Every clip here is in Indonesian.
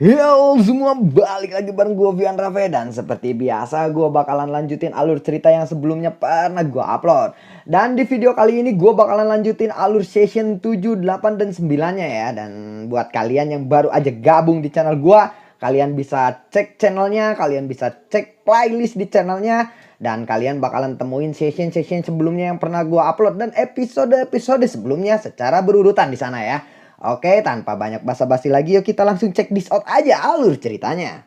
Yo semua, balik lagi bareng gue Vian Rafe. Dan seperti biasa gue bakalan lanjutin alur cerita yang sebelumnya pernah gue upload. Dan di video kali ini gue bakalan lanjutin alur session 7, 8, dan 9 nya ya. Dan buat kalian yang baru aja gabung di channel gue, kalian bisa cek channelnya, kalian bisa cek playlist di channelnya. Dan kalian bakalan temuin session-session sebelumnya yang pernah gue upload dan episode-episode sebelumnya secara berurutan di sana ya. Oke, tanpa banyak basa-basi lagi, yuk kita langsung cek this out aja alur ceritanya.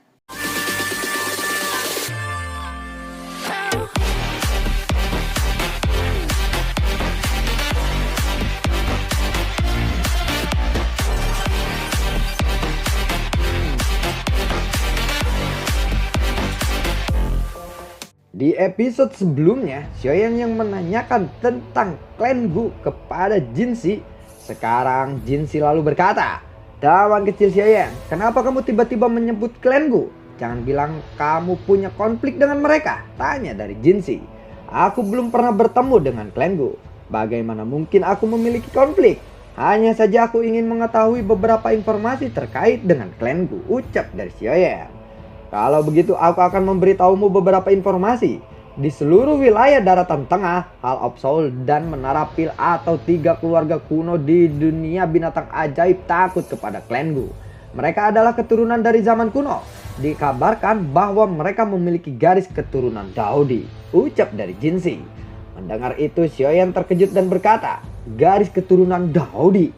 Di episode sebelumnya, Xiaoyan yang menanyakan tentang klan Gu kepada Jinxi. Sekarang Jinxi lalu berkata, "Tawan kecil Xiaoyan, kenapa kamu tiba-tiba menyebut klan Gu? Jangan bilang kamu punya konflik dengan mereka," tanya dari Jinxi. "Aku belum pernah bertemu dengan klan Gu. Bagaimana mungkin aku memiliki konflik? Hanya saja aku ingin mengetahui beberapa informasi terkait dengan klan Gu," ucap dari Xiaoyan. "Kalau begitu aku akan memberitahumu beberapa informasi. Di seluruh wilayah daratan tengah, Hall of Soul dan Menara Pil atau 3 keluarga kuno di dunia binatang ajaib takut kepada klan Gu. Mereka adalah keturunan dari zaman kuno. Dikabarkan bahwa mereka memiliki garis keturunan Daodi," ucap dari Jinxi. Mendengar itu, Xiaoyan terkejut dan berkata, "Garis keturunan Daodi?"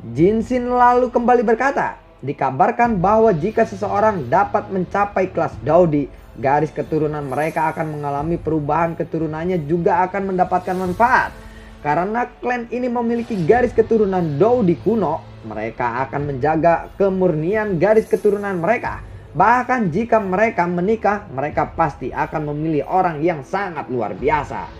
Jinxi lalu kembali berkata, "Dikabarkan bahwa jika seseorang dapat mencapai kelas Daodi, garis keturunan mereka akan mengalami perubahan, keturunannya juga akan mendapatkan manfaat. Karena klan ini memiliki garis keturunan Daodi kuno, mereka akan menjaga kemurnian garis keturunan mereka. Bahkan jika mereka menikah, mereka pasti akan memilih orang yang sangat luar biasa.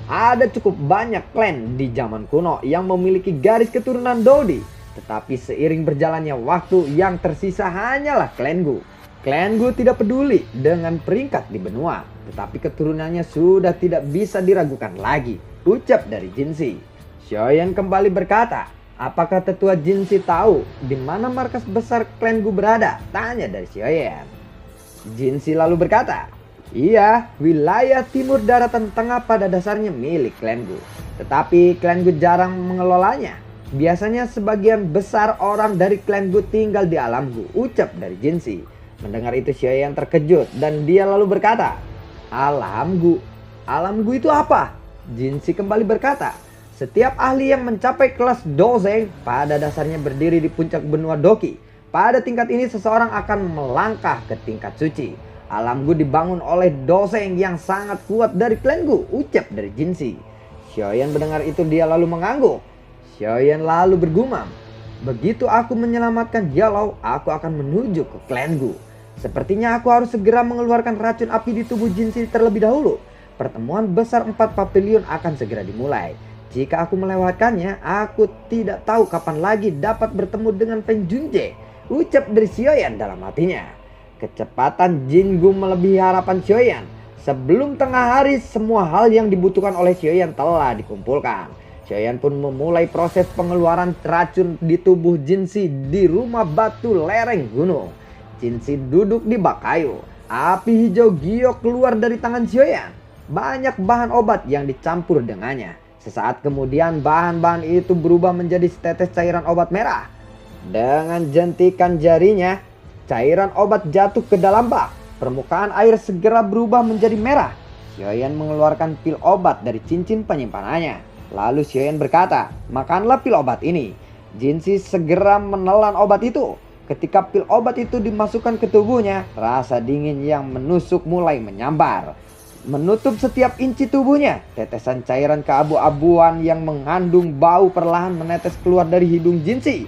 Ada cukup banyak klan di zaman kuno yang memiliki garis keturunan Daodi. Tetapi seiring berjalannya waktu, yang tersisa hanyalah klan Gu. Klan Gu tidak peduli dengan peringkat di benua, tetapi keturunannya sudah tidak bisa diragukan lagi," ucap dari Jinxi. Xiaoyan kembali berkata, "Apakah tetua Jinxi tahu di mana markas besar klan Gu berada?" tanya dari Xiaoyan. Jinxi lalu berkata, "Iya, wilayah timur daratan tengah pada dasarnya milik klan Gu, tetapi klan Gu jarang mengelolanya. Biasanya sebagian besar orang dari klan Gu tinggal di alam Gu," ucap dari Jinxi. Mendengar itu, Xiaoyan terkejut dan dia lalu berkata, "Alam Gu? Alam Gu itu apa?" Jinxi kembali berkata, "Setiap ahli yang mencapai kelas Dozeng pada dasarnya berdiri di puncak benua Doki. Pada tingkat ini seseorang akan melangkah ke tingkat suci. Alam Gu dibangun oleh Dozeng yang sangat kuat dari klan Gu," ucap dari Jinxi. Xiaoyan mendengar itu dia lalu mengangguk. Xiaoyan lalu bergumam, "Begitu aku menyelamatkan Yellow, aku akan menuju ke klan Gu. Sepertinya aku harus segera mengeluarkan racun api di tubuh Jinxi terlebih dahulu. Pertemuan besar 4 pavilion akan segera dimulai. Jika aku melewatkannya, aku tidak tahu kapan lagi dapat bertemu dengan Peng Junje," ucap dari Xiaoyan dalam hatinya. Kecepatan Jingu melebihi harapan Xiaoyan. Sebelum tengah hari, semua hal yang dibutuhkan oleh Xiaoyan telah dikumpulkan. Xiaoyan pun memulai proses pengeluaran racun di tubuh Jinxi di rumah batu lereng gunung. Jinxi duduk di bak kayu. Api hijau giok keluar dari tangan Xiaoyan. Banyak bahan obat yang dicampur dengannya. Sesaat kemudian bahan-bahan itu berubah menjadi setetes cairan obat merah. Dengan jentikan jarinya, cairan obat jatuh ke dalam bak. Permukaan air segera berubah menjadi merah. Xiaoyan mengeluarkan pil obat dari cincin penyimpanannya. Lalu Xiaoyan berkata, "Makanlah pil obat ini." Jinxi segera menelan obat itu. Ketika pil obat itu dimasukkan ke tubuhnya, rasa dingin yang menusuk mulai menyambar, menutup setiap inci tubuhnya. Tetesan cairan keabu-abuan yang mengandung bau perlahan menetes keluar dari hidung Jinxi.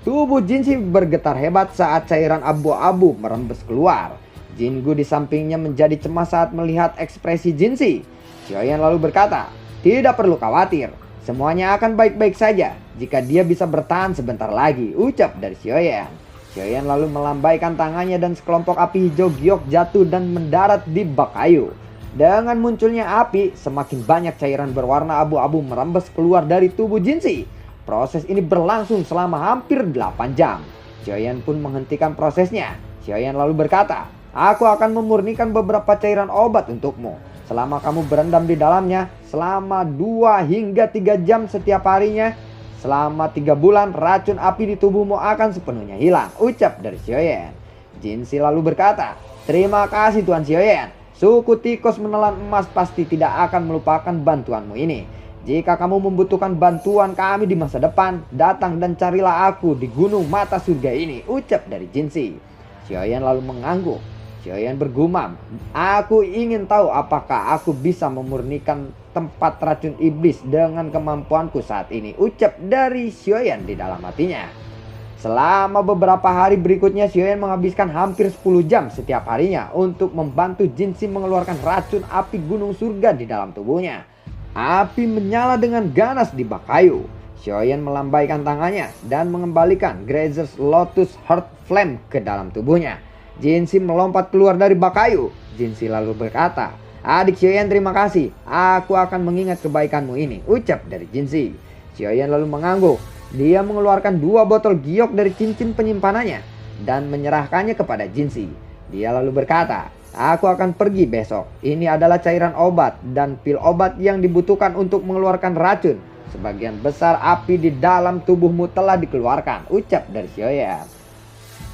Tubuh Jinxi bergetar hebat saat cairan abu-abu merembes keluar. Jingu di sampingnya menjadi cemas saat melihat ekspresi Jinxi. Xiaoyan lalu berkata, "Tidak perlu khawatir, semuanya akan baik-baik saja jika dia bisa bertahan sebentar lagi," ucap dari Xiaoyan. Xiaoyan lalu melambaikan tangannya dan sekelompok api hijau giok jatuh dan mendarat di bak kayu. Dengan munculnya api, semakin banyak cairan berwarna abu-abu merembes keluar dari tubuh Jinxi. Proses ini berlangsung selama hampir 8 jam. Xiaoyan pun menghentikan prosesnya. Xiaoyan lalu berkata, "Aku akan memurnikan beberapa cairan obat untukmu. Selama kamu berendam di dalamnya selama 2 hingga 3 jam setiap harinya, selama 3 bulan racun api di tubuhmu akan sepenuhnya hilang," ucap dari Xiaoyan. Jinsi lalu berkata, "Terima kasih Tuan Xiaoyan. Suku tikus menelan emas pasti tidak akan melupakan bantuanmu ini. Jika kamu membutuhkan bantuan kami di masa depan, datang dan carilah aku di gunung mata surga ini," ucap dari Jinsi. Xiaoyan lalu mengangguk. Xiaoyan bergumam, "Aku ingin tahu apakah aku bisa memurnikan tempat racun iblis dengan kemampuanku saat ini," ucap dari Xiaoyan di dalam hatinya. Selama beberapa hari berikutnya, Xiaoyan menghabiskan hampir 10 jam setiap harinya untuk membantu Jinsi mengeluarkan racun api gunung surga di dalam tubuhnya. Api menyala dengan ganas di bak kayu. Xiaoyan melambaikan tangannya dan mengembalikan Grazer's Lotus Heart Flame ke dalam tubuhnya. Jinsi melompat keluar dari bak kayu. Jinsi lalu berkata, "Adik Xiaoyan, terima kasih. Aku akan mengingat kebaikanmu ini," ucap dari Jinsi. Xiaoyan lalu mengangguk. Dia mengeluarkan 2 botol giok dari cincin penyimpanannya dan menyerahkannya kepada Jinsi. Dia lalu berkata, "Aku akan pergi besok. Ini adalah cairan obat dan pil obat yang dibutuhkan untuk mengeluarkan racun. Sebagian besar api di dalam tubuhmu telah dikeluarkan," ucap dari Xiaoyan.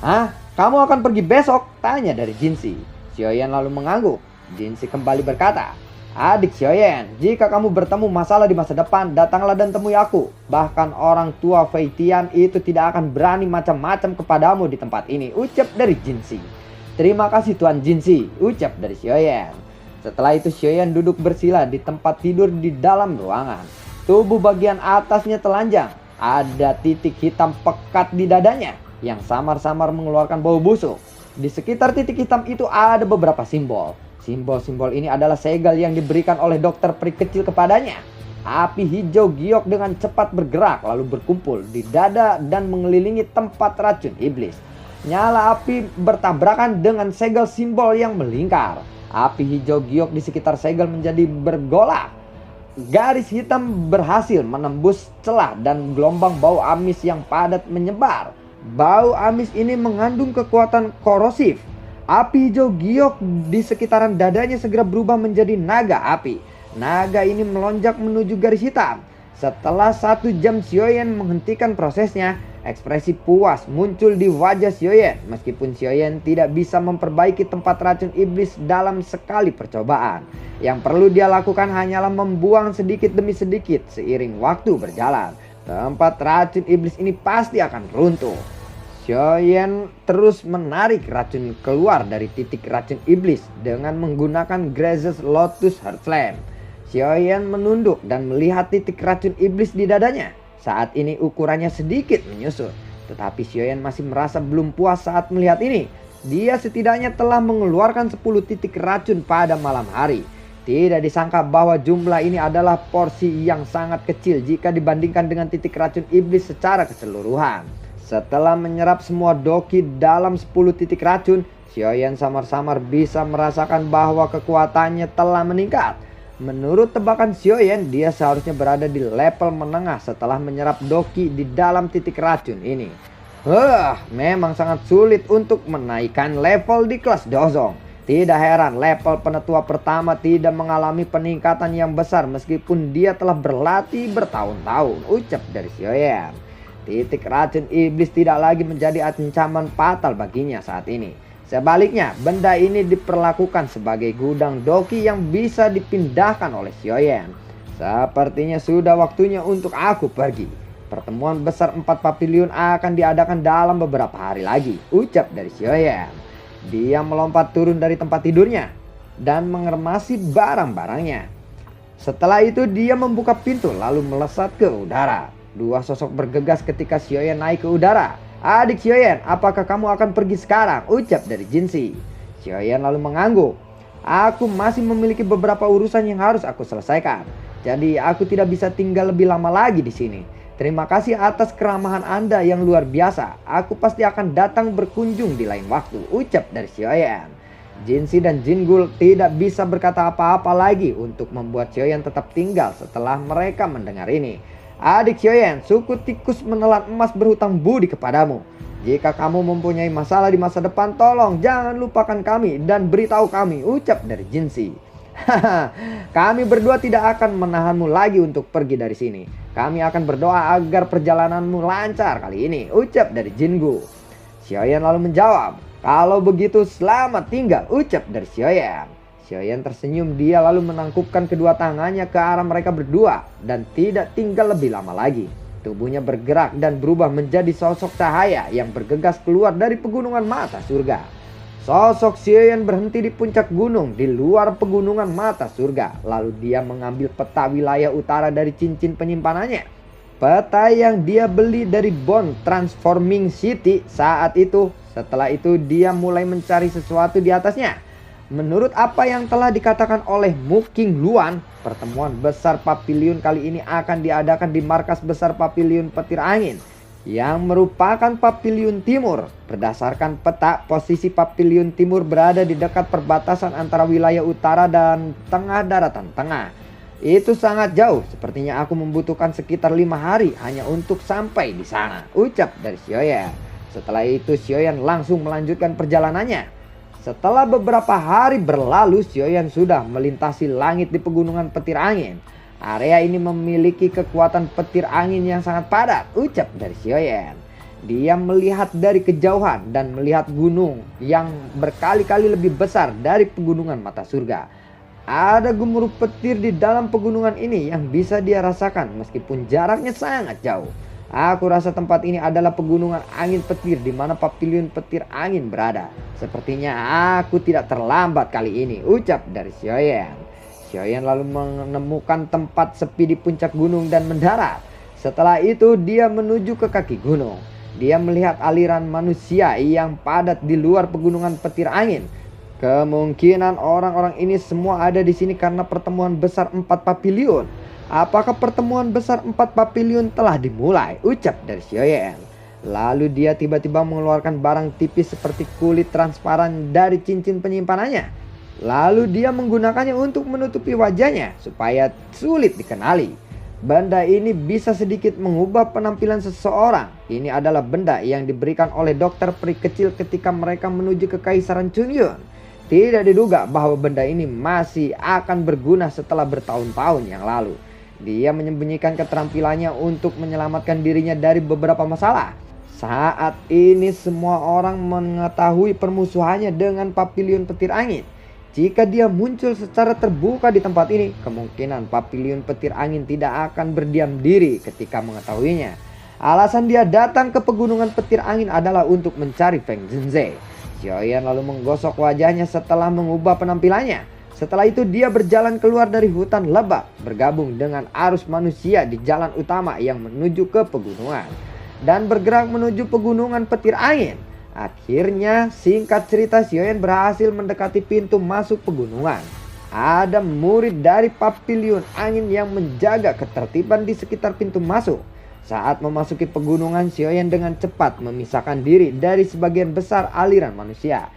"Hah? Kamu akan pergi besok?" tanya dari Jinsi. Xiaoyan lalu mengangguk. Jinsi kembali berkata, "Adik Xiaoyan, jika kamu bertemu masalah di masa depan, datanglah dan temui aku. Bahkan orang tua Fei Tian itu tidak akan berani macam-macam kepadamu di tempat ini," ucap dari Jinsi. "Terima kasih Tuan Jinsi," ucap dari Xiaoyan. Setelah itu Xiaoyan duduk bersila di tempat tidur di dalam ruangan. Tubuh bagian atasnya telanjang. Ada titik hitam pekat di dadanya yang samar-samar mengeluarkan bau busuk. Di sekitar titik hitam itu ada beberapa simbol. Simbol-simbol ini adalah segel yang diberikan oleh dokter peri kecil kepadanya. Api hijau giok dengan cepat bergerak lalu berkumpul di dada dan mengelilingi tempat racun iblis. Nyala api bertabrakan dengan segel simbol yang melingkar. Api hijau giok di sekitar segel menjadi bergolak. Garis hitam berhasil menembus celah dan gelombang bau amis yang padat menyebar. Bau amis ini mengandung kekuatan korosif. Api hijau giok di sekitaran dadanya segera berubah menjadi naga api. Naga ini melonjak menuju garis hitam. Setelah 1 jam Xiaoyan menghentikan prosesnya, ekspresi puas muncul di wajah Xiaoyan. Meskipun Xiaoyan tidak bisa memperbaiki tempat racun iblis dalam sekali percobaan. Yang perlu dia lakukan hanyalah membuang sedikit demi sedikit seiring waktu berjalan. Tempat racun iblis ini pasti akan runtuh. Xiaoyan terus menarik racun keluar dari titik racun iblis dengan menggunakan Grazer's Lotus Heart Flame. Xiaoyan menunduk dan melihat titik racun iblis di dadanya. Saat ini ukurannya sedikit menyusut, tetapi Xiaoyan masih merasa belum puas saat melihat ini. Dia setidaknya telah mengeluarkan 10 titik racun pada malam hari. Tidak disangka bahwa jumlah ini adalah porsi yang sangat kecil jika dibandingkan dengan titik racun iblis secara keseluruhan. Setelah menyerap semua doki dalam 10 titik racun, Xiaoyan samar-samar bisa merasakan bahwa kekuatannya telah meningkat. Menurut tebakan Xiaoyan, dia seharusnya berada di level menengah setelah menyerap doki di dalam titik racun ini. Memang sangat sulit untuk menaikkan level di kelas Dozong. Tidak heran level penetua pertama tidak mengalami peningkatan yang besar meskipun dia telah berlatih bertahun-tahun, ucap dari Xiaoyan. Titik racun iblis tidak lagi menjadi ancaman fatal baginya saat ini. Sebaliknya, benda ini diperlakukan sebagai gudang doki yang bisa dipindahkan oleh Xiaoyan. Sepertinya sudah waktunya untuk aku pergi. Pertemuan besar 4 pavilion akan diadakan dalam beberapa hari lagi, ucap dari Xiaoyan. Dia melompat turun dari tempat tidurnya dan mengermasi barang-barangnya. Setelah itu dia membuka pintu lalu melesat ke udara. 2 sosok bergegas ketika Xiaoyan naik ke udara. "Adik Xiaoyan, apakah kamu akan pergi sekarang?" ucap dari Jinsi. Xiaoyan lalu mengangguk. "Aku masih memiliki beberapa urusan yang harus aku selesaikan. Jadi aku tidak bisa tinggal lebih lama lagi di sini. Terima kasih atas keramahan Anda yang luar biasa. Aku pasti akan datang berkunjung di lain waktu," ucap dari Xiaoyan. Jinsi dan Jingul tidak bisa berkata apa-apa lagi untuk membuat Xiaoyan tetap tinggal setelah mereka mendengar ini. "Adik Xiaoyan, suku tikus menelan emas berhutang budi kepadamu. Jika kamu mempunyai masalah di masa depan, tolong jangan lupakan kami dan beritahu kami, ucap dari Jinsi. Haha, kami berdua tidak akan menahanmu lagi untuk pergi dari sini. Kami akan berdoa agar perjalananmu lancar kali ini, ucap dari Jingu. Xiaoyan lalu menjawab, kalau begitu selamat tinggal, ucap dari Xiaoyan. Xiaoyan tersenyum, dia lalu menangkupkan kedua tangannya ke arah mereka berdua dan tidak tinggal lebih lama lagi. Tubuhnya bergerak dan berubah menjadi sosok cahaya yang bergegas keluar dari pegunungan mata surga. Sosok Xiaoyan berhenti di puncak gunung di luar pegunungan mata surga. Lalu dia mengambil peta wilayah utara dari cincin penyimpanannya. Peta yang dia beli dari Bond Transforming City saat itu. Setelah itu dia mulai mencari sesuatu di atasnya. Menurut apa yang telah dikatakan oleh Mu King Luan, pertemuan besar Papiliun kali ini akan diadakan di markas besar Papiliun Petir Angin yang merupakan Papiliun Timur. Berdasarkan peta, posisi Papiliun Timur berada di dekat perbatasan antara wilayah utara dan tengah daratan tengah. Itu sangat jauh, sepertinya aku membutuhkan sekitar 5 hari hanya untuk sampai di sana, ucap dari Xiaoyan. Setelah itu Xiaoyan langsung melanjutkan perjalanannya. Setelah beberapa hari berlalu, Xiaoyan sudah melintasi langit di pegunungan petir angin. Area ini memiliki kekuatan petir angin yang sangat padat, ucap dari Xiaoyan. Dia melihat dari kejauhan dan melihat gunung yang berkali-kali lebih besar dari pegunungan mata surga. Ada gemuruh petir di dalam pegunungan ini yang bisa dia rasakan meskipun jaraknya sangat jauh. Aku rasa tempat ini adalah pegunungan angin petir di mana Papiliun Petir Angin berada. Sepertinya aku tidak terlambat kali ini, ucap dari Xiaoyan. Xiaoyan lalu menemukan tempat sepi di puncak gunung dan mendarat. Setelah itu dia menuju ke kaki gunung. Dia melihat aliran manusia yang padat di luar pegunungan petir angin. Kemungkinan orang-orang ini semua ada di sini karena pertemuan besar 4 Papiliun. Apakah pertemuan besar 4 Papiliun telah dimulai? Ucap dari Xiaoyan. Lalu dia tiba-tiba mengeluarkan barang tipis seperti kulit transparan dari cincin penyimpanannya. Lalu dia menggunakannya untuk menutupi wajahnya supaya sulit dikenali. Benda ini bisa sedikit mengubah penampilan seseorang. Ini adalah benda yang diberikan oleh dokter peri kecil ketika mereka menuju ke Kaisaran Chunyun. Tidak diduga bahwa benda ini masih akan berguna setelah bertahun-tahun yang lalu. Dia menyembunyikan keterampilannya untuk menyelamatkan dirinya dari beberapa masalah. Saat ini semua orang mengetahui permusuhannya dengan Papiliun Petir Angin. Jika dia muncul secara terbuka di tempat ini, kemungkinan Papiliun Petir Angin tidak akan berdiam diri ketika mengetahuinya. Alasan dia datang ke pegunungan petir angin adalah untuk mencari Feng Zhenze. Xiaoyan lalu menggosok wajahnya setelah mengubah penampilannya. Setelah itu dia berjalan keluar dari hutan lebat, bergabung dengan arus manusia di jalan utama yang menuju ke pegunungan, dan bergerak menuju pegunungan petir angin. Akhirnya singkat cerita Xiaoyan berhasil mendekati pintu masuk pegunungan. Ada murid dari Papiliun Angin yang menjaga ketertiban di sekitar pintu masuk. Saat memasuki pegunungan, Xiaoyan dengan cepat memisahkan diri dari sebagian besar aliran manusia.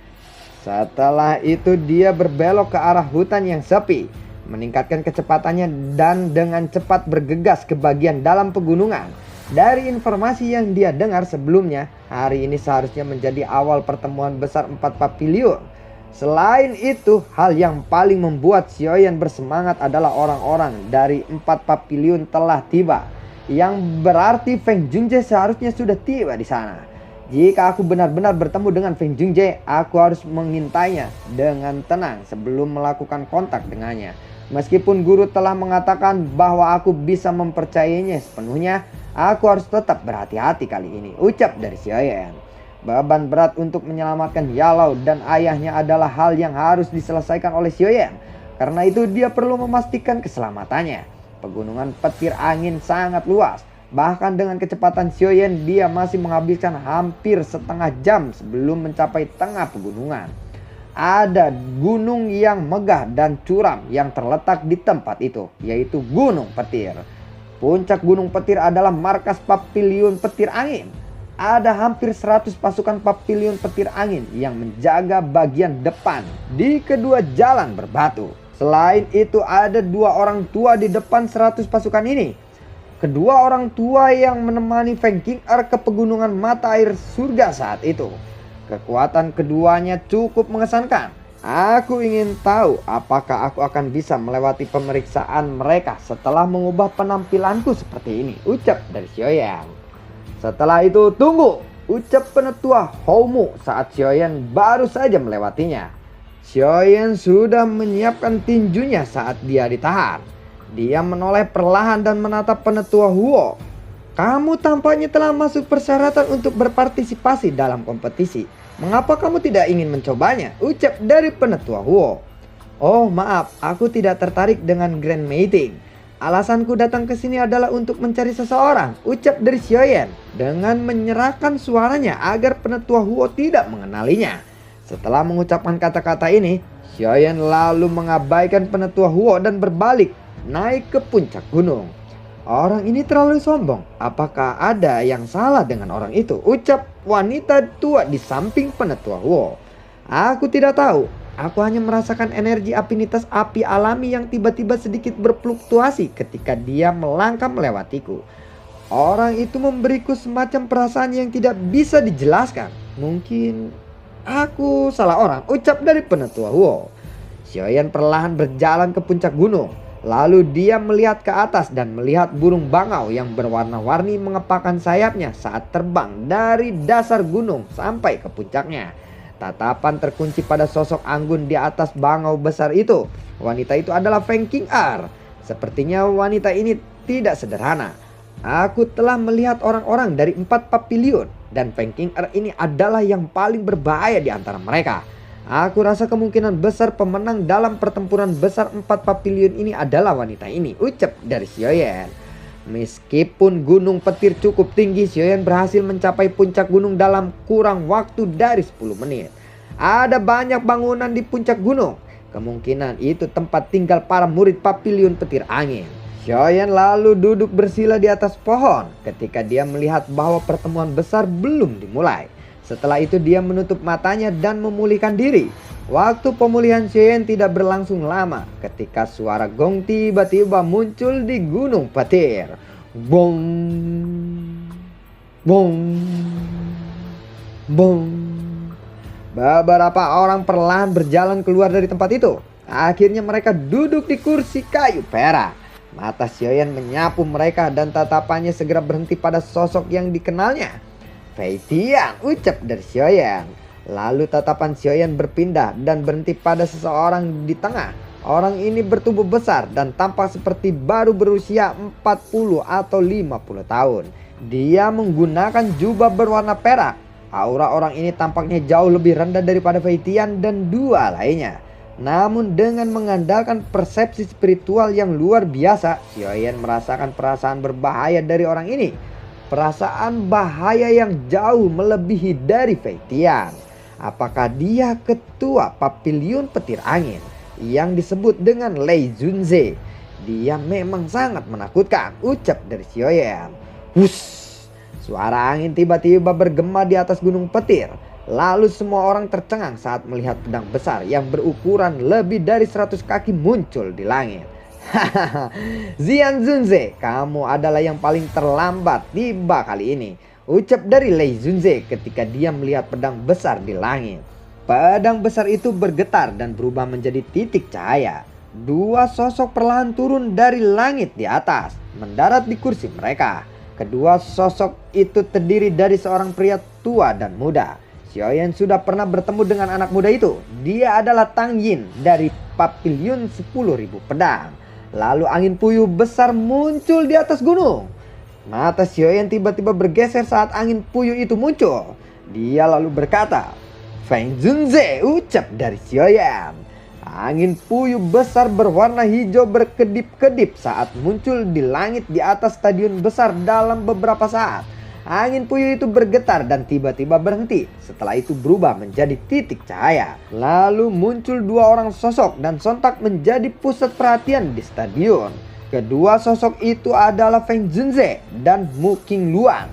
Setelah itu dia berbelok ke arah hutan yang sepi, meningkatkan kecepatannya dan dengan cepat bergegas ke bagian dalam pegunungan. Dari informasi yang dia dengar sebelumnya, hari ini seharusnya menjadi awal pertemuan besar 4 Papiliun. Selain itu, hal yang paling membuat Xiaoyan bersemangat adalah orang-orang dari 4 Papiliun telah tiba, yang berarti Feng Zhenze seharusnya sudah tiba di sana. Jika aku benar-benar bertemu dengan Feng Zhenze, aku harus mengintainya dengan tenang sebelum melakukan kontak dengannya. Meskipun guru telah mengatakan bahwa aku bisa mempercayainya sepenuhnya, aku harus tetap berhati-hati kali ini, ucap dari Xiaoyan. Beban berat untuk menyelamatkan Yalao dan ayahnya adalah hal yang harus diselesaikan oleh Xiaoyan. Karena itu dia perlu memastikan keselamatannya. Pegunungan petir angin sangat luas. Bahkan dengan kecepatan Xiaoyan, dia masih menghabiskan hampir setengah jam sebelum mencapai tengah pegunungan. Ada gunung yang megah dan curam yang terletak di tempat itu, yaitu Gunung Petir. Puncak Gunung Petir adalah markas Papiliun Petir Angin. Ada hampir 100 pasukan Papiliun Petir Angin yang menjaga bagian depan di kedua jalan berbatu. Selain itu ada 2 orang tua di depan 100 pasukan ini. kedua orang tua yang menemani Feng Qing'er ke pegunungan mata air surga saat itu. Kekuatan keduanya cukup mengesankan. Aku ingin tahu apakah aku akan bisa melewati pemeriksaan mereka setelah mengubah penampilanku seperti ini, ucap dari Xiaoyan. Setelah itu tunggu, ucap penetua Houmu saat Xiaoyan baru saja melewatinya. Xiaoyan sudah menyiapkan tinjunya saat dia ditahan. Dia menoleh perlahan dan menatap penetua Huo. Kamu tampaknya telah masuk persyaratan untuk berpartisipasi dalam kompetisi. Mengapa kamu tidak ingin mencobanya? Ucap dari penetua Huo. Oh maaf, aku tidak tertarik dengan Grand Meeting. Alasanku datang ke sini adalah untuk mencari seseorang, ucap dari Xiaoyan dengan menyerahkan suaranya agar penetua Huo tidak mengenalinya. Setelah mengucapkan kata-kata ini, Xiaoyan lalu mengabaikan penetua Huo dan berbalik naik ke puncak gunung. Orang ini terlalu sombong. Apakah ada yang salah dengan orang itu? Ucap wanita tua di samping penetua Huo. Aku tidak tahu. Aku hanya merasakan energi afinitas api alami yang tiba-tiba sedikit berfluktuasi ketika dia melangkah melewatiku. Orang itu memberiku semacam perasaan yang tidak bisa dijelaskan. Mungkin aku salah orang, ucap dari penetua Huo. Xiaoyan perlahan berjalan ke puncak gunung. Lalu dia melihat ke atas dan melihat burung bangau yang berwarna-warni mengepakkan sayapnya saat terbang dari dasar gunung sampai ke puncaknya. Tatapan terkunci pada sosok anggun di atas bangau besar itu. Wanita itu adalah Feng Qing'er. Sepertinya wanita ini tidak sederhana. Aku telah melihat orang-orang dari 4 papilion dan Feng Qing'er ini adalah yang paling berbahaya di antara mereka. Aku rasa kemungkinan besar pemenang dalam pertempuran besar 4 papilion ini adalah wanita ini, ucap dari Xiaoyan. Meskipun gunung petir cukup tinggi, Xiaoyan berhasil mencapai puncak gunung dalam kurang waktu dari 10 menit. Ada banyak bangunan di puncak gunung. Kemungkinan itu tempat tinggal para murid papilion petir angin. Xiaoyan lalu duduk bersila di atas pohon ketika dia melihat bahwa pertemuan besar belum dimulai. Setelah itu dia menutup matanya dan memulihkan diri. Waktu pemulihan Xiaoyan tidak berlangsung lama ketika suara gong tiba-tiba muncul di gunung petir. Bong, bong, bong. Beberapa orang perlahan berjalan keluar dari tempat itu. Akhirnya mereka duduk di kursi kayu perak. Mata Xiaoyan menyapu mereka dan tatapannya segera berhenti pada sosok yang dikenalnya. Fei Tian, ucap dari Xiaoyan. Lalu tatapan Xiaoyan berpindah dan berhenti pada seseorang di tengah. Orang ini bertubuh besar dan tampak seperti baru berusia 40 atau 50 tahun. Dia menggunakan jubah berwarna perak. Aura orang ini tampaknya jauh lebih rendah daripada Fei Tian dan dua lainnya. Namun dengan mengandalkan persepsi spiritual yang luar biasa, Xiaoyan merasakan perasaan berbahaya dari orang ini. Perasaan bahaya yang jauh melebihi dari Fei Tian. Apakah dia ketua papilion petir angin yang disebut dengan Lei Junze? Dia memang sangat menakutkan, ucap dari Xiaoyan. Wush! Suara angin tiba-tiba bergema di atas gunung petir. Lalu semua orang tercengang saat melihat pedang besar yang berukuran lebih dari 100 kaki muncul di langit. Hahaha, Xian Zunze, kamu adalah yang paling terlambat tiba kali ini, ucap dari Lei Junze ketika dia melihat pedang besar di langit. Pedang besar itu bergetar dan berubah menjadi titik cahaya. Dua sosok perlahan turun dari langit di atas, mendarat di kursi mereka. Kedua sosok itu terdiri dari seorang pria tua dan muda. Xiaoyan sudah pernah bertemu dengan anak muda itu. Dia adalah Tang Yin dari Papilion 10.000 pedang. Lalu angin puyuh besar muncul di atas gunung. Mata Xiaoyan tiba-tiba bergeser saat angin puyuh itu muncul. Dia lalu berkata, Feng Junze, ucap dari Xiaoyan. Angin puyuh besar berwarna hijau berkedip-kedip saat muncul di langit di atas stadion besar dalam beberapa saat. Angin puyuh itu bergetar dan tiba-tiba berhenti. Setelah itu berubah menjadi titik cahaya. Lalu muncul dua orang sosok dan sontak menjadi pusat perhatian di stadion. Kedua sosok itu adalah Feng Junze dan Mu Qingluan.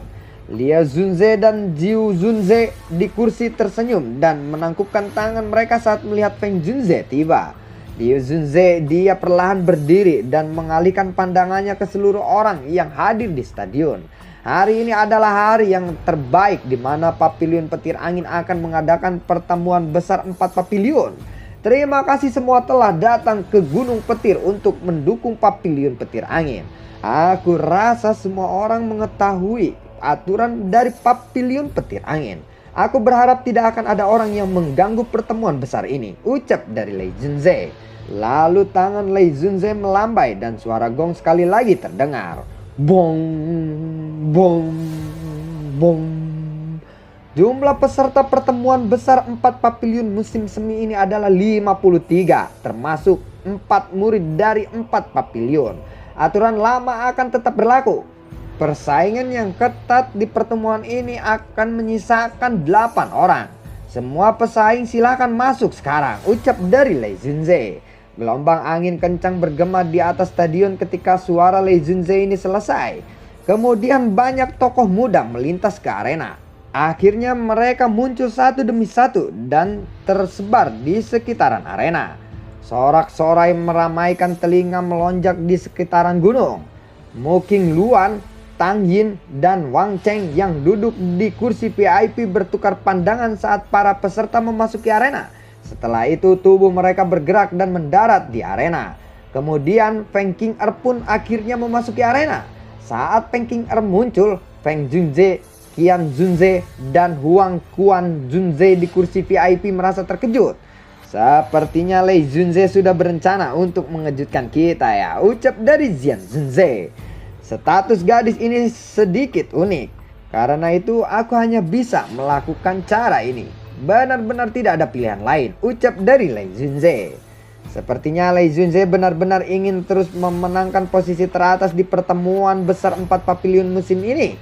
Liao Junze dan Jiu Junze di kursi tersenyum dan menangkupkan tangan mereka saat melihat Feng Junze tiba. Liu Zunze dia perlahan berdiri dan mengalihkan pandangannya ke seluruh orang yang hadir di stadion. Hari ini adalah hari yang terbaik di mana Pavilion Petir Angin akan mengadakan pertemuan besar 4 pavilion. Terima kasih semua telah datang ke Gunung Petir untuk mendukung Pavilion Petir Angin. Aku rasa semua orang mengetahui aturan dari Pavilion Petir Angin. Aku berharap tidak akan ada orang yang mengganggu pertemuan besar ini, ucap dari Lei Junze. Lalu tangan Lei Junze melambai dan suara gong sekali lagi terdengar. Bong, bong, bong. Jumlah peserta pertemuan besar 4 pavilion musim semi ini adalah 53, termasuk 4 murid dari 4 pavilion. Aturan lama akan tetap berlaku. Persaingan yang ketat di pertemuan ini akan menyisakan 8 orang. Semua pesaing silakan masuk sekarang, ucap dari Lei Junze. Gelombang angin kencang bergema di atas stadion ketika suara Lei Junze ini selesai. Kemudian banyak tokoh muda melintas ke arena. Akhirnya mereka muncul satu demi satu dan tersebar di sekitaran arena. Sorak-sorai meramaikan telinga melonjak di sekitaran gunung. Mo Qingluan, Tang Yin, dan Wang Cheng yang duduk di kursi VIP bertukar pandangan saat para peserta memasuki arena. Setelah itu tubuh mereka bergerak dan mendarat di arena. Kemudian Feng Qing'er pun akhirnya memasuki arena. Saat Feng Qing'er muncul, Feng Junze, Qian Junze, dan Huang Quan Junze di kursi VIP merasa terkejut. Sepertinya Lei Junze sudah berencana untuk mengejutkan kita ya, ucap dari Xian Junze. Status gadis ini sedikit unik. Karena itu aku hanya bisa melakukan cara ini. Benar-benar tidak ada pilihan lain, ucap dari Lei Junze. Sepertinya Lei Junze benar-benar ingin terus memenangkan posisi teratas di pertemuan besar 4 pavilion musim ini.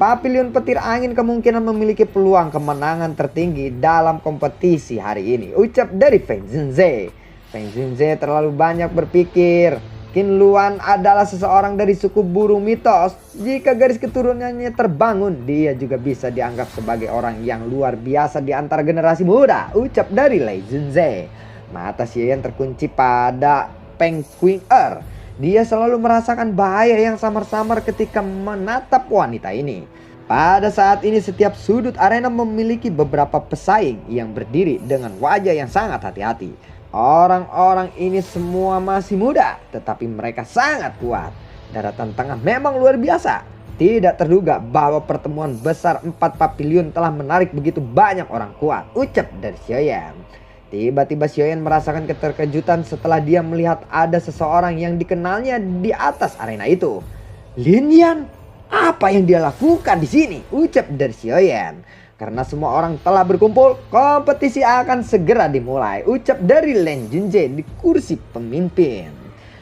Pavilion Petir Angin kemungkinan memiliki peluang kemenangan tertinggi dalam kompetisi hari ini, ucap dari Feng Junze. Feng Junze terlalu banyak berpikir. Qingluan adalah seseorang dari suku burung mitos. Jika garis keturunannya terbangun, dia juga bisa dianggap sebagai orang yang luar biasa di antara generasi muda, ucap dari Lei Junze. Mata Xian terkunci pada Feng Qing'er. Dia selalu merasakan bahaya yang samar-samar ketika menatap wanita ini. Pada saat ini setiap sudut arena memiliki beberapa pesaing yang berdiri dengan wajah yang sangat hati-hati. Orang-orang ini semua masih muda, tetapi mereka sangat kuat. Daratan tengah memang luar biasa. Tidak terduga bahwa pertemuan besar 4 pavilion telah menarik begitu banyak orang kuat, ucap dari Xiaoyan. Tiba-tiba Xiaoyan merasakan keterkejutan setelah dia melihat ada seseorang yang dikenalnya di atas arena itu. Lin Yan, apa yang dia lakukan di sini? Ucap dari Xiaoyan. Karena semua orang telah berkumpul, kompetisi akan segera dimulai, ucap dari Lei Junze di kursi pemimpin.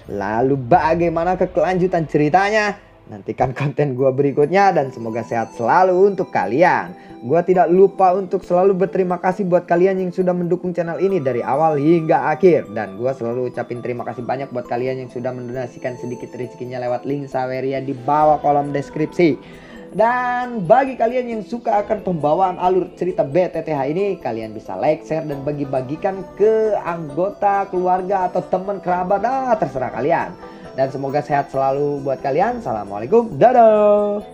Lalu bagaimana kelanjutan ceritanya? Nantikan konten gua berikutnya dan semoga sehat selalu untuk kalian. Gua tidak lupa untuk selalu berterima kasih buat kalian yang sudah mendukung channel ini dari awal hingga akhir. Dan gua selalu ucapin terima kasih banyak buat kalian yang sudah mendonasikan sedikit rezekinya lewat link Saweria di bawah kolom deskripsi. Dan bagi kalian yang suka akan pembawaan alur cerita BTTH ini, kalian bisa like, share, dan bagi-bagikan ke anggota keluarga atau teman kerabat. Terserah kalian. Dan semoga sehat selalu buat kalian. Assalamualaikum. Dadah.